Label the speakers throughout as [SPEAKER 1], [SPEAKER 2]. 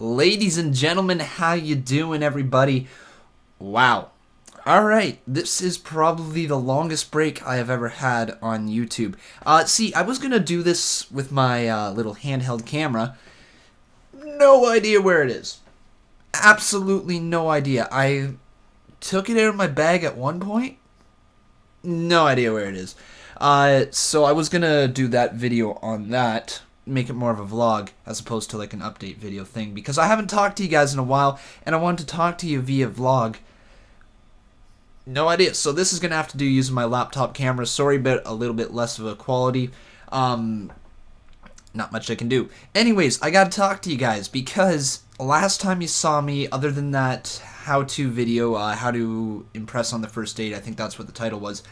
[SPEAKER 1] Ladies and gentlemen, how you doing, everybody? Wow. All right, this is probably the longest break I have ever had on YouTube. See, I was gonna do this with my little handheld camera. No idea where it is. Absolutely no idea. I took it out of my bag at one point. No idea where it is. So I was gonna do that video on that, make it more of a vlog as opposed to like an update video thing, because I haven't talked to you guys in a while and I wanted to talk to you via vlog. No idea. So this is gonna have to do using my laptop camera. Sorry, but a little bit less of a quality. Not much I can do. Anyways, I gotta talk to you guys because last time you saw me, other than that how-to video, how to impress on the first date, I think that's what the title was.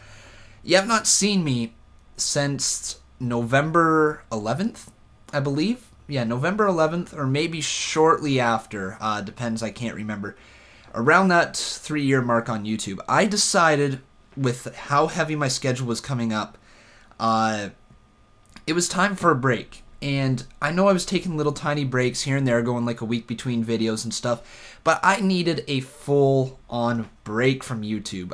[SPEAKER 1] You have not seen me since November 11th, I believe. Yeah, November 11th, or maybe shortly after. Depends, I can't remember. Around that 3-year mark on YouTube, I decided, with how heavy my schedule was coming up, it was time for a break. And I know I was taking little tiny breaks here and there, going like a week between videos and stuff, but I needed a full-on break from YouTube.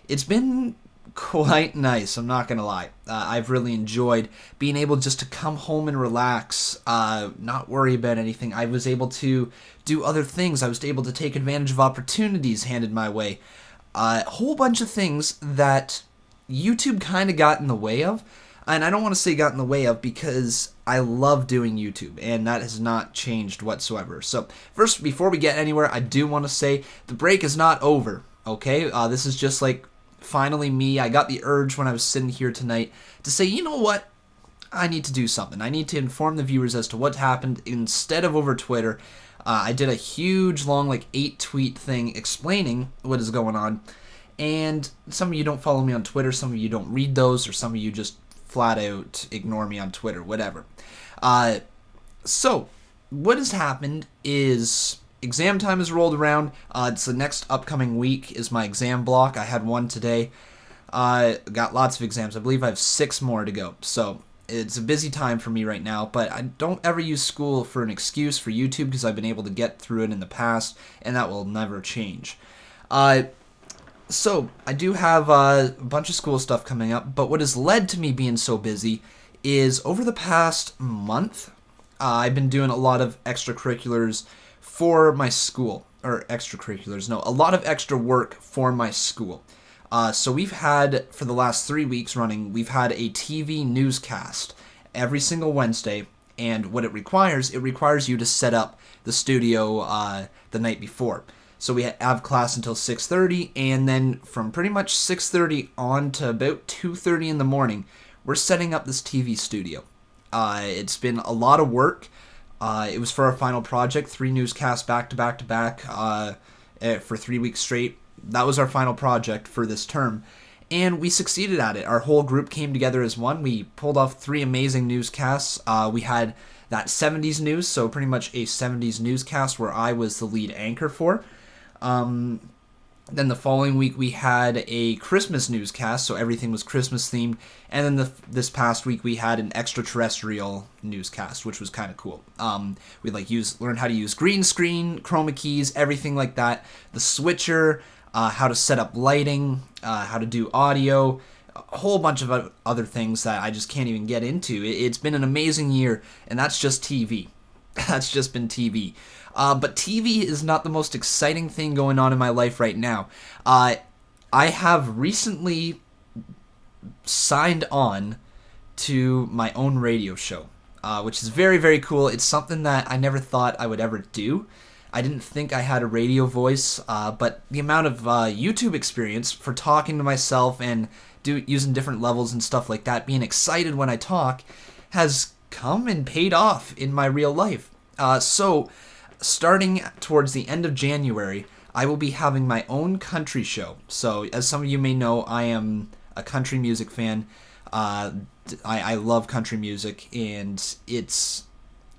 [SPEAKER 1] It's been quite nice, I'm not gonna lie. I've really enjoyed being able just to come home and relax, not worry about anything. I was able to do other things. I was able to take advantage of opportunities handed my way. A whole bunch of things that YouTube kind of got in the way of. And I don't want to say got in the way of because I love doing YouTube, and that has not changed whatsoever. So first, before we get anywhere, I do want to say the break is not over, okay? This is just like finally me. I got the urge when I was sitting here tonight to say, you know what? I need to do something. I need to inform the viewers as to what happened instead of over Twitter. I did a huge, long, like 8-tweet thing explaining what is going on. And some of you don't follow me on Twitter, some of you don't read those, or some of you just flat out ignore me on Twitter, whatever. So, what has happened is exam time has rolled around. It's the next upcoming week is my exam block. I had one today. Got lots of exams. I believe I have 6 more to go. So, it's a busy time for me right now, but I don't ever use school for an excuse for YouTube because I've been able to get through it in the past, and that will never change. So, I do have a bunch of school stuff coming up, but what has led to me being so busy is over the past month, I've been doing a lot of extracurriculars for my school. Or extracurriculars, no, a lot of extra work for my school. So we've had, for the last 3 weeks running, we've had a TV newscast every single Wednesday, and what it requires you to set up the studio the night before. So we have class until 6:30, and then from pretty much 6:30 on to about 2:30 in the morning, we're setting up this TV studio. It's been a lot of work. It was for our final project, 3 newscasts back to back to back for 3 weeks straight. That was our final project for this term, and we succeeded at it. Our whole group came together as one. We pulled off 3 amazing newscasts. We had that 70s news, so pretty much a 70s newscast where I was the lead anchor for. Then the following week we had a Christmas newscast, so everything was Christmas themed. And then this past week we had an extraterrestrial newscast, which was kind of cool. We learned how to use green screen, chroma keys, everything like that. The switcher, how to set up lighting, how to do audio, a whole bunch of other things that I just can't even get into. It's been an amazing year, and that's just TV. That's just been TV. But TV is not the most exciting thing going on in my life right now. I have recently signed on to my own radio show, which is very, very cool. It's something that I never thought I would ever do. I didn't think I had a radio voice, but the amount of YouTube experience for talking to myself and using different levels and stuff like that, being excited when I talk, has come and paid off in my real life. So, starting towards the end of January, I will be having my own country show. So, as some of you may know, I am a country music fan. I love country music, and it's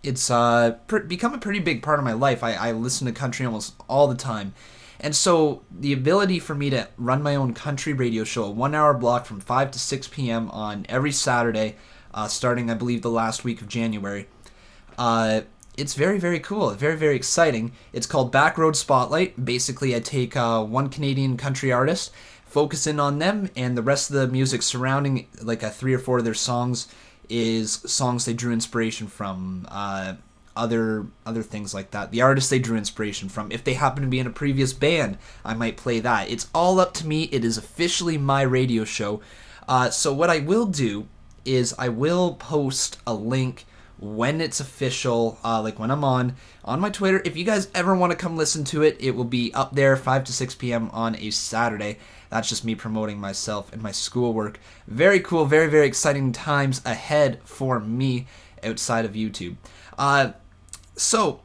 [SPEAKER 1] become a pretty big part of my life. I listen to country almost all the time. And so the ability for me to run my own country radio show, a 1-hour block from 5 to 6 p.m. on every Saturday, starting, I believe, the last week of January, it's very, very cool. Very, very exciting. It's called Backroad Spotlight. Basically, I take one Canadian country artist, focus in on them, and the rest of the music surrounding, like 3 or 4 of their songs, is songs they drew inspiration from. Other things like that. The artists they drew inspiration from. If they happen to be in a previous band, I might play that. It's all up to me. It is officially my radio show. So what I will do is I will post a link when it's official, like when I'm on my Twitter. If you guys ever want to come listen to it, it will be up there 5 to 6 p.m. on a Saturday. That's just me promoting myself and my schoolwork. Very cool, very, very exciting times ahead for me outside of YouTube. So,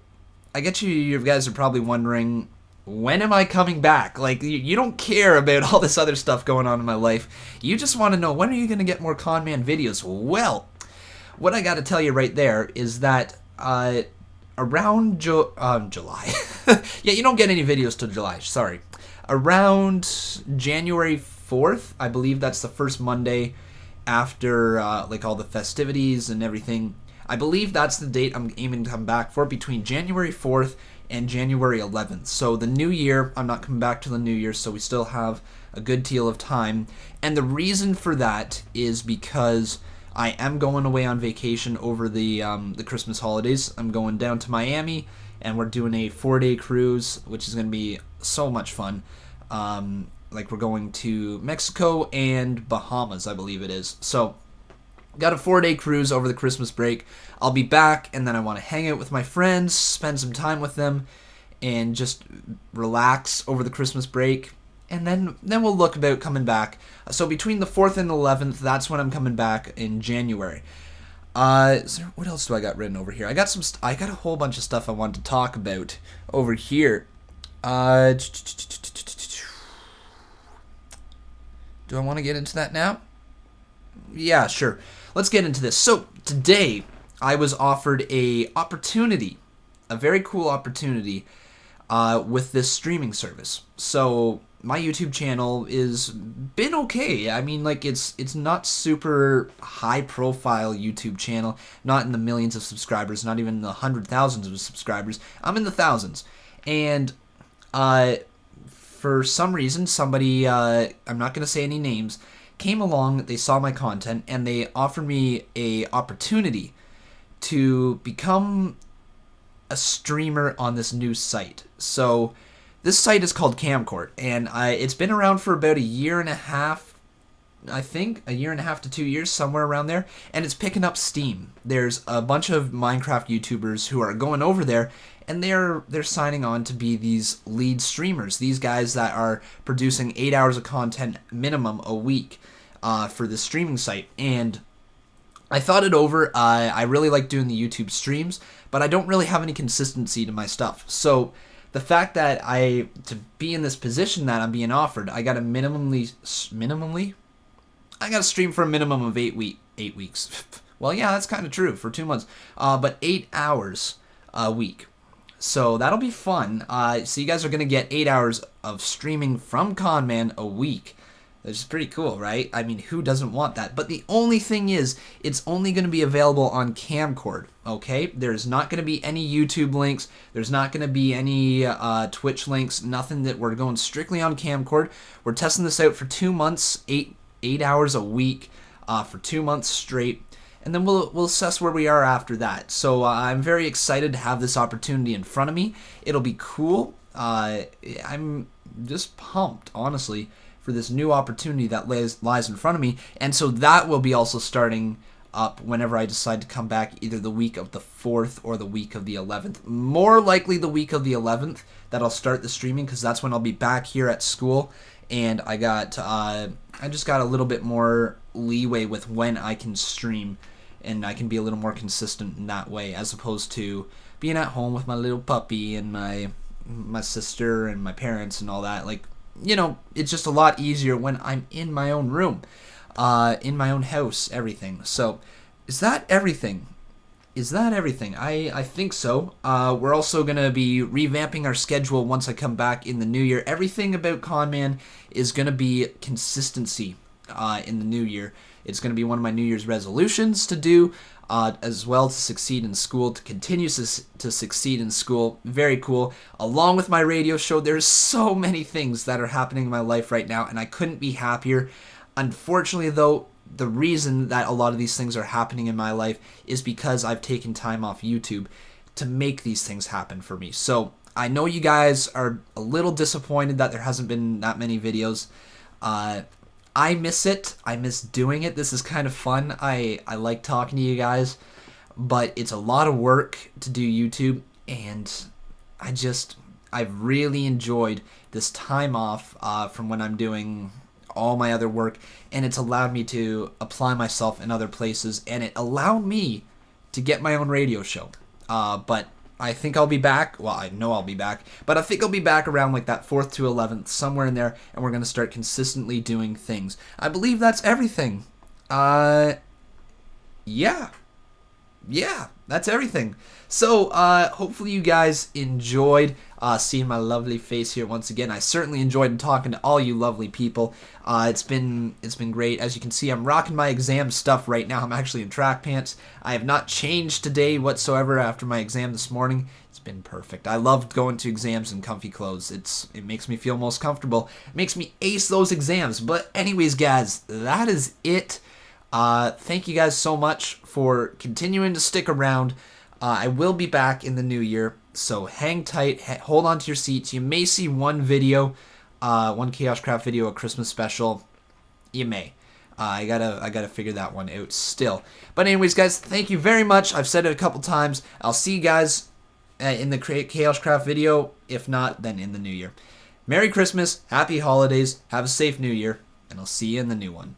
[SPEAKER 1] I get you guys are probably wondering, when am I coming back? Like, you don't care about all this other stuff going on in my life. You just want to know, when are you going to get more Conman videos? Well, what I got to tell you right there is that around July, yeah, you don't get any videos till July, sorry. Around January 4th, I believe that's the first Monday after like all the festivities and everything. I believe that's the date I'm aiming to come back for, between January 4th and January 11th. So the new year, I'm not coming back to the new year, so we still have a good deal of time. And the reason for that is because I am going away on vacation over the Christmas holidays. I'm going down to Miami, and we're doing a 4-day cruise, which is going to be so much fun. Like, we're going to Mexico and Bahamas, I believe it is. So, got a 4-day cruise over the Christmas break. I'll be back, and then I want to hang out with my friends, spend some time with them, and just relax over the Christmas break. And then we'll look about coming back. So between the 4th and the 11th, that's when I'm coming back in January. What else do I got written over here? I got a whole bunch of stuff I want to talk about over here. Do I want to get into that now? Yeah, sure. Let's get into this. So, today, I was offered a very cool opportunity, with this streaming service. So, my YouTube channel is been okay. I mean, like, it's not super high-profile YouTube channel, not in the millions of subscribers, not even in the 100,000s of subscribers. I'm in the thousands. And, for some reason, somebody, I'm not going to say any names, came along, they saw my content, and they offered me a opportunity to become a streamer on this new site. So this site is called Camcord, and it's been around for about a year and a half, I think, a year and a half to 2 years, somewhere around there, and it's picking up steam. There's a bunch of Minecraft YouTubers who are going over there, and they're signing on to be these lead streamers, these guys that are producing 8 hours of content minimum a week for the streaming site. And I thought it over. I really like doing the YouTube streams, but I don't really have any consistency to my stuff. So the fact that to be in this position that I'm being offered, I got to minimally? I got to stream for a minimum of 8 weeks. Well, yeah, that's kind of true, for 2 months. But 8 hours a week. So that'll be fun. So you guys are going to get 8 hours of streaming from Conman a week. Which is pretty cool, right? I mean, who doesn't want that? But the only thing is, it's only going to be available on Camcord, okay? There's not going to be any YouTube links. There's not going to be any Twitch links. Nothing. That we're going strictly on Camcord. We're testing this out for 2 months, 8 hours a week for 2 months straight. And then we'll assess where we are after that. So I'm very excited to have this opportunity in front of me. It'll be cool. I'm just pumped, honestly, for this new opportunity that lies in front of me. And so that will be also starting up whenever I decide to come back, either the week of the 4th or the week of the 11th. More likely the week of the 11th that I'll start the streaming, because that's when I'll be back here at school. And I just got a little bit more leeway with when I can stream, and I can be a little more consistent in that way, as opposed to being at home with my little puppy and my sister and my parents and all that. Like, you know, it's just a lot easier when I'm in my own room, in my own house, everything. So, is that everything? I think so. We're also going to be revamping our schedule once I come back in the new year. Everything about Conman is going to be consistency in the new year. It's going to be one of my New Year's resolutions to do. as well to succeed in school, to continue to succeed in school. Very cool. Along with my radio show, there's so many things that are happening in my life right now, and I couldn't be happier. Unfortunately, though, the reason that a lot of these things are happening in my life is because I've taken time off YouTube to make these things happen for me. So I know you guys are a little disappointed that there hasn't been that many videos. I miss it. I miss doing it. This is kind of fun. I like talking to you guys, but it's a lot of work to do YouTube, and I've really enjoyed this time off from when I'm doing all my other work, and it's allowed me to apply myself in other places, and it allowed me to get my own radio show. But I think I'll be back. Well, I know I'll be back, but I think I'll be back around like that 4th to 11th, somewhere in there, and we're going to start consistently doing things. I believe that's everything. Yeah, that's everything. So, hopefully you guys enjoyed seeing my lovely face here once again. I certainly enjoyed talking to all you lovely people. It's been great. As you can see, I'm rocking my exam stuff right now. I'm actually in track pants. I have not changed today whatsoever after my exam this morning. It's been perfect. I love going to exams in comfy clothes. It makes me feel most comfortable. It makes me ace those exams. But anyways, guys, that is it. Thank you guys so much for continuing to stick around. I will be back in the new year, so hang tight, hold on to your seats. You may see one video, one Chaos Craft video, a Christmas special. You may. I gotta figure that one out still. But anyways, guys, thank you very much. I've said it a couple times. I'll see you guys in the Chaos Craft video. If not, then in the new year. Merry Christmas, Happy Holidays, have a safe new year, and I'll see you in the new one.